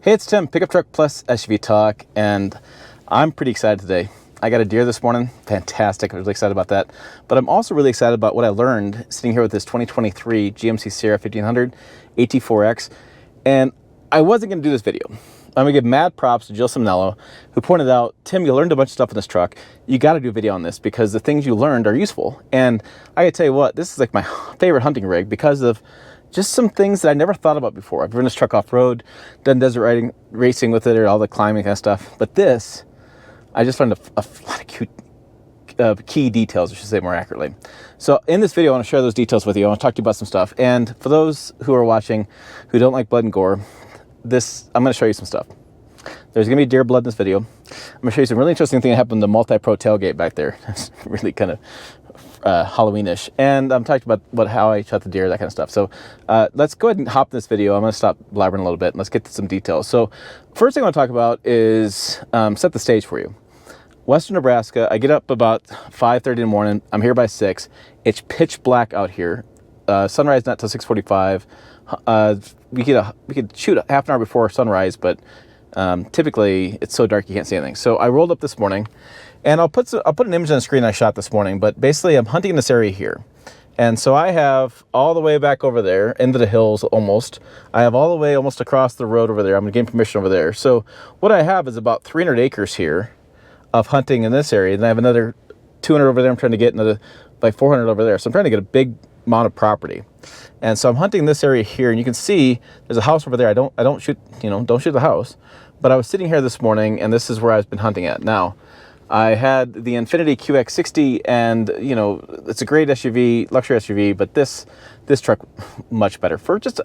Hey, it's Tim, Pickup Truck Plus SUV Talk, and I'm pretty excited today. I got a deer this morning, fantastic, I'm really excited about that. But I'm also really excited about what I learned sitting here with this 2023 GMC Sierra 1500 AT4X, and I wasn't gonna do this video. I'm gonna give mad props to Jill Simnello, who pointed out, Tim, you learned a bunch of stuff in this truck. You gotta do a video on this because the things you learned are useful. And I gotta tell you what, this is like my favorite hunting rig because of just some things that I never thought about before. I've driven this truck off-road, done desert racing with it, or all the climbing kind of stuff. But this, I just learned a lot of cute key details, I should say more accurately. So in this video, I want to share those details with you. I want to talk to you about some stuff. And for those who are watching who don't like blood and gore, I'm going to show you some stuff. There's going to be deer blood in this video. I'm going to show you some really interesting thing that happened in the multi-pro tailgate back there. It's really kind of Halloweenish, and I'm talking about how I shot the deer, that kind of stuff. So let's go ahead and hop in this video. I'm going to stop blabbering a little bit and let's get to some details. So first thing I want to talk about is set the stage for you. Western Nebraska, I get up about 5:30 in the morning. I'm here by 6. It's pitch black out here. Sunrise not till 6:45. We could shoot half an hour before sunrise, but typically it's so dark you can't see anything. So I rolled up this morning, and I'll put an image on the screen I shot this morning, but basically I'm hunting in this area here. And so I have all the way back over there into the hills almost. I have all the way almost across the road over there. I'm gonna gain permission over there. So what I have is about 300 acres here of hunting in this area. Then I have another 200 over there. I'm trying to get another like 400 over there. So I'm trying to get a big amount of property. And so I'm hunting this area here, and you can see there's a house over there. I don't shoot, don't shoot the house. But I was sitting here this morning, and this is where I've been hunting at. Now, I had the Infiniti QX60, and it's a great SUV, luxury SUV, but this truck much better for just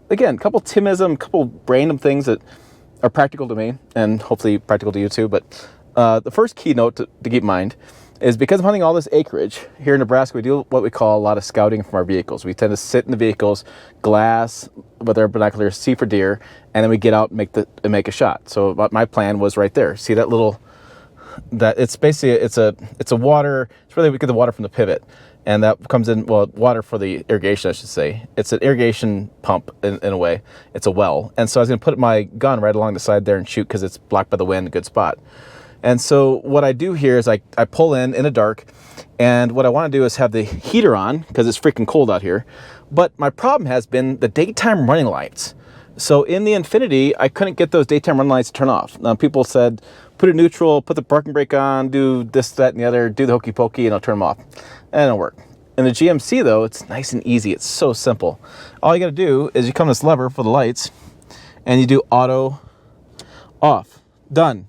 again, a couple Timism, couple random things that are practical to me, and hopefully practical to you too. But the first key note to keep in mind is because I'm hunting all this acreage here in Nebraska, we do what we call a lot of scouting from our vehicles. We tend to sit in the vehicles, glass with our binoculars, see for deer, and then we get out and make a shot. So my plan was right there. See that little. That it's basically it's a water. It's really we get the water from the pivot, and that comes in water for the irrigation, I should say. It's an irrigation pump in a way. It's a well, and so I was going to put my gun right along the side there and shoot because it's blocked by the wind, a good spot. And so what I do here is I pull in the dark, and what I want to do is have the heater on because it's freaking cold out here. But my problem has been the daytime running lights. So in the Infiniti, I couldn't get those daytime running lights to turn off. Now people said, put it neutral, put the parking brake on, do this, that, and the other, do the hokey pokey, and I'll turn them off. And it don't work. In the GMC though, it's nice and easy. It's so simple. All you gotta do is you come to this lever for the lights, and you do auto off. Done.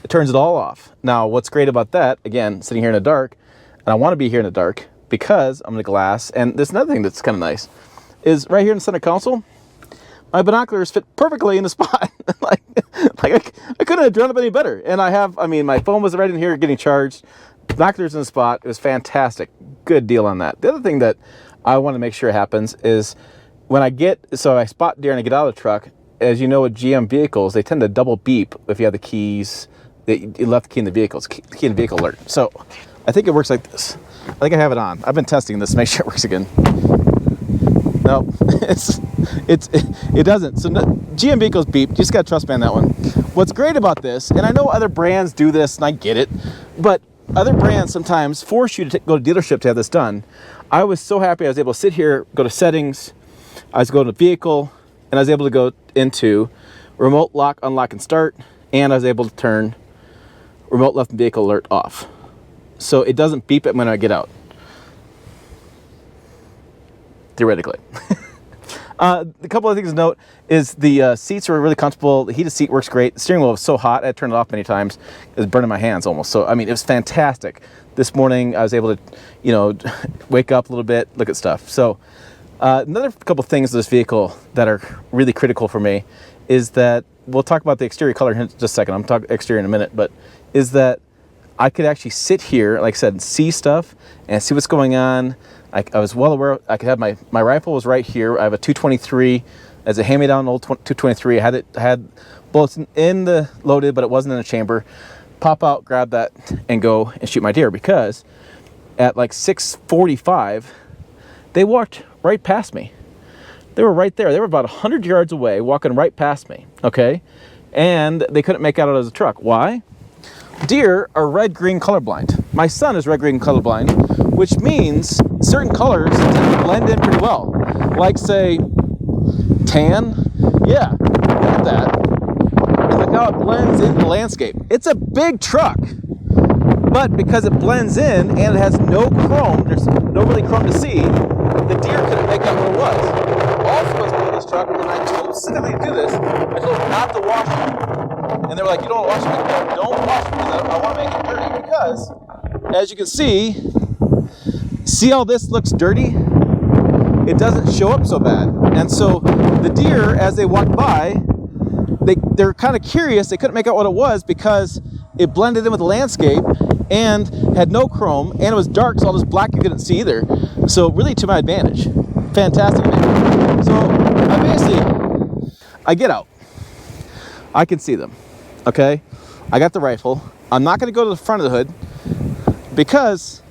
It turns it all off. Now, what's great about that, again, sitting here in the dark, and I wanna be here in the dark because I'm in the glass, and there's another thing that's kind of nice, is right here in the center console, my binoculars fit perfectly in the spot. like I couldn't have drawn up any better. And my phone was right in here getting charged. Binoculars in the spot. It was fantastic. Good deal on that. The other thing that I want to make sure happens is when I spot deer and I get out of the truck, as you know with GM vehicles, they tend to double beep if you have the keys, you left the key in the vehicle. It's key in the vehicle alert. So I think it works like this. I think I have it on. I've been testing this to make sure it works again. No, it doesn't. So GM vehicles beep. You just gotta trust me on that one. What's great about this, and I know other brands do this, and I get it, but other brands sometimes force you to go to dealership to have this done. I was so happy I was able to sit here, go to settings, I was going to vehicle, and I was able to go into remote lock, unlock, and start, and I was able to turn remote left vehicle alert off. So it doesn't beep it when I get out. Theoretically. A couple of things to note is the seats are really comfortable. The heated seat works great. The steering wheel was so hot, I had to turn it off many times. It was burning my hands almost. So, it was fantastic. This morning, I was able to, wake up a little bit, look at stuff. So, another couple of things of this vehicle that are really critical for me is that, we'll talk about the exterior color in just a second. I'm talking exterior in a minute, but is that I could actually sit here, like I said, and see stuff and see what's going on. I was well aware. I could have my rifle was right here. I have a 223 as a hand-me-down old 223. I had bullets in the loaded, but it wasn't in the chamber. Pop out, grab that, and go and shoot my deer because at like 6:45, they walked right past me. They were right there. They were about 100 yards away, walking right past me, okay? And they couldn't make out it as a truck. Why? Deer are red-green colorblind. My son is red-green colorblind, which means certain colors tend to blend in pretty well. Like, say, tan. Yeah, look at that. And look how it blends into the landscape. It's a big truck, but because it blends in and it has no chrome, there's no really chrome to see, the deer couldn't make out what it was. Also, was put in this truck, and I told them specifically to do this, I told them not to wash it. And they were like, you don't want to wash it? No, don't wash it because I want to make it dirty. Because, as you can see how this looks dirty? It doesn't show up so bad. And so the deer, as they walked by, they're kind of curious. They couldn't make out what it was because it blended in with the landscape and had no chrome, and it was dark, so all this black you couldn't see either. So really to my advantage. Fantastic advantage. So I get out. I can see them, okay? I got the rifle. I'm not gonna go to the front of the hood because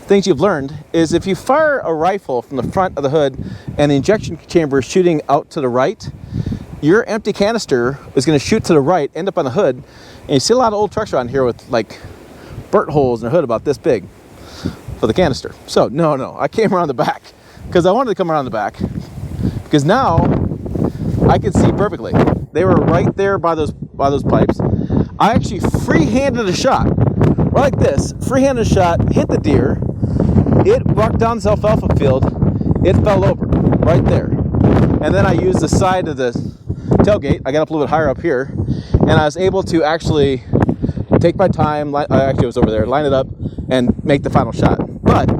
things you've learned is if you fire a rifle from the front of the hood and the injection chamber is shooting out to the right, your empty canister is going to shoot to the right, end up on the hood, and you see a lot of old trucks around here with like burnt holes in the hood about this big for the canister. So no, I came around the back because I wanted to come around the back because now I could see perfectly. They were right there by those pipes. I actually free-handed a shot, right like this, free-handed a shot, hit the deer. It walked down this alfalfa field. It fell over right there. And then I used the side of the tailgate. I got up a little bit higher up here, and I was able to actually take my time. Actually, it was over there. Line it up and make the final shot. But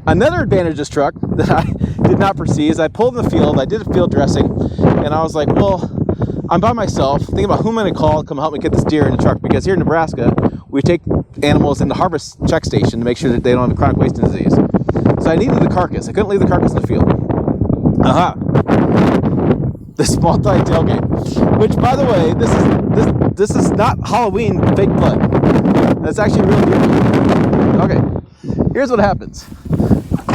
another advantage of this truck that I did not foresee is I pulled in the field. I did a field dressing, and I was like, well, I'm by myself. Thinking about who I'm going to call to come help me get this deer in the truck, because here in Nebraska, we take animals in the harvest check station to make sure that they don't have a chronic wasting disease. So I needed the carcass. I couldn't leave the carcass in the field. This multi tailgate, which, by the way, this is not Halloween fake blood. That's actually real deer. Okay, here's what happens.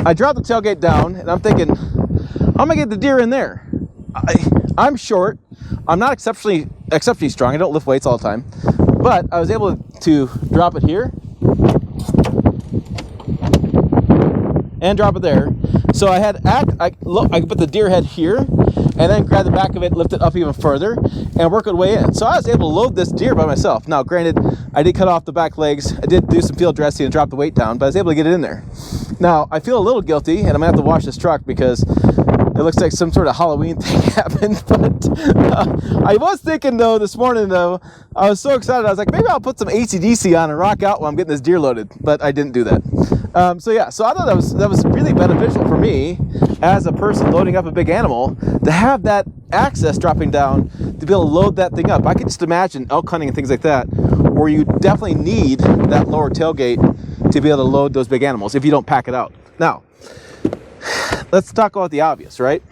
I drop the tailgate down, and I'm thinking, I'm gonna get the deer in there. I'm short. I'm not exceptionally strong. I don't lift weights all the time, but I was able to drop it here and drop it there. So I could put the deer head here and then grab the back of it, lift it up even further, and work it way in. So I was able to load this deer by myself. Now, granted, I did cut off the back legs. I did do some field dressing and drop the weight down, but I was able to get it in there. Now, I feel a little guilty, and I'm gonna have to wash this truck because it looks like some sort of Halloween thing happened. But I was thinking, though, this morning, though, I was so excited. I was like, maybe I'll put some AC/DC on and rock out while I'm getting this deer loaded. But I didn't do that. So I thought that was really beneficial for me as a person loading up a big animal to have that access dropping down to be able to load that thing up. I could just imagine elk hunting and things like that, where you definitely need that lower tailgate to be able to load those big animals if you don't pack it out. Now, let's talk about the obvious, right?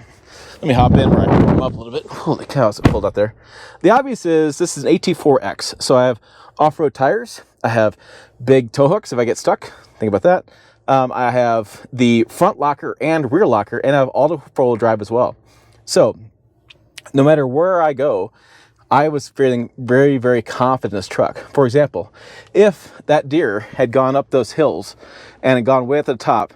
Let me hop in where I can warm up a little bit. Holy cow, it's cold out there. The obvious is this is an AT4X. So I have off-road tires. I have big tow hooks if I get stuck. Think about that. I have the front locker and rear locker, and I have auto four-wheel drive as well. So no matter where I go, I was feeling very, very confident in this truck. For example, if that deer had gone up those hills and had gone way at the top,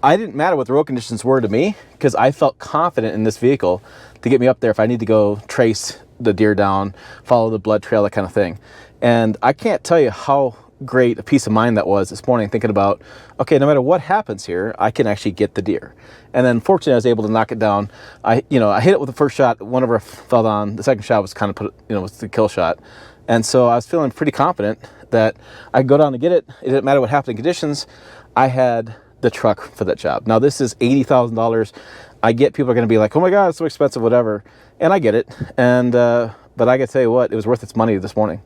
I didn't matter what the road conditions were to me because I felt confident in this vehicle to get me up there if I need to go trace the deer down, follow the blood trail, that kind of thing. And I can't tell you how great a peace of mind that was this morning, thinking about, okay, no matter what happens here, I can actually get the deer. And then fortunately I was able to knock it down. I hit it with the first shot, one of her fell down. The second shot was kind of was the kill shot. And so I was feeling pretty confident that I could go down and get it. It didn't matter what happened in conditions. I had the truck for that job. Now this is $80,000. I get people are going to be like, oh my God, it's so expensive, whatever. And I get it. And, but I gotta tell you what, it was worth its money this morning.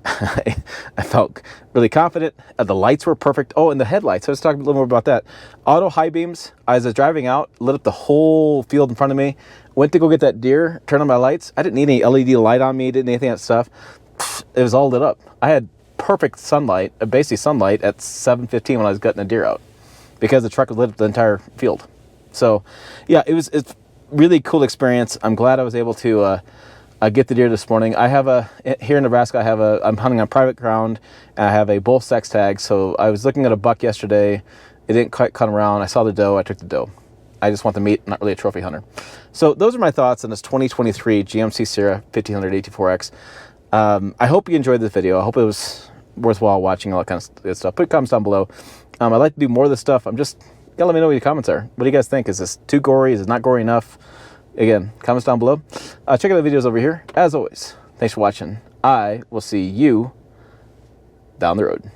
I felt really confident. The lights were perfect. Oh, and the headlights. Let's talk a little more about that. Auto high beams. As I was driving out, lit up the whole field in front of me. Went to go get that deer, turned on my lights. I didn't need any LED light on me, didn't need anything of that stuff. It was all lit up. I had perfect sunlight, basically sunlight at 7:15 when I was gutting the deer out, because the truck was lit up the entire field. So yeah, it's really cool experience. I'm glad I was able to get the deer this morning. I have here in Nebraska, I'm hunting on private ground, and I have a bull sex tag. So I was looking at a buck yesterday. It didn't quite come around. I saw the doe. I took the doe. I just want the meat, not really a trophy hunter. So those are my thoughts on this 2023 GMC Sierra 1500 AT4X. I hope you enjoyed this video. I hope it was worthwhile watching, all that kind of good stuff. Put comments down below. I'd like to do more of this stuff. You gotta let me know what your comments are. What do you guys think? Is this too gory? Is it not gory enough? Again, comments down below. Check out the videos over here. As always, thanks for watching. I will see you down the road.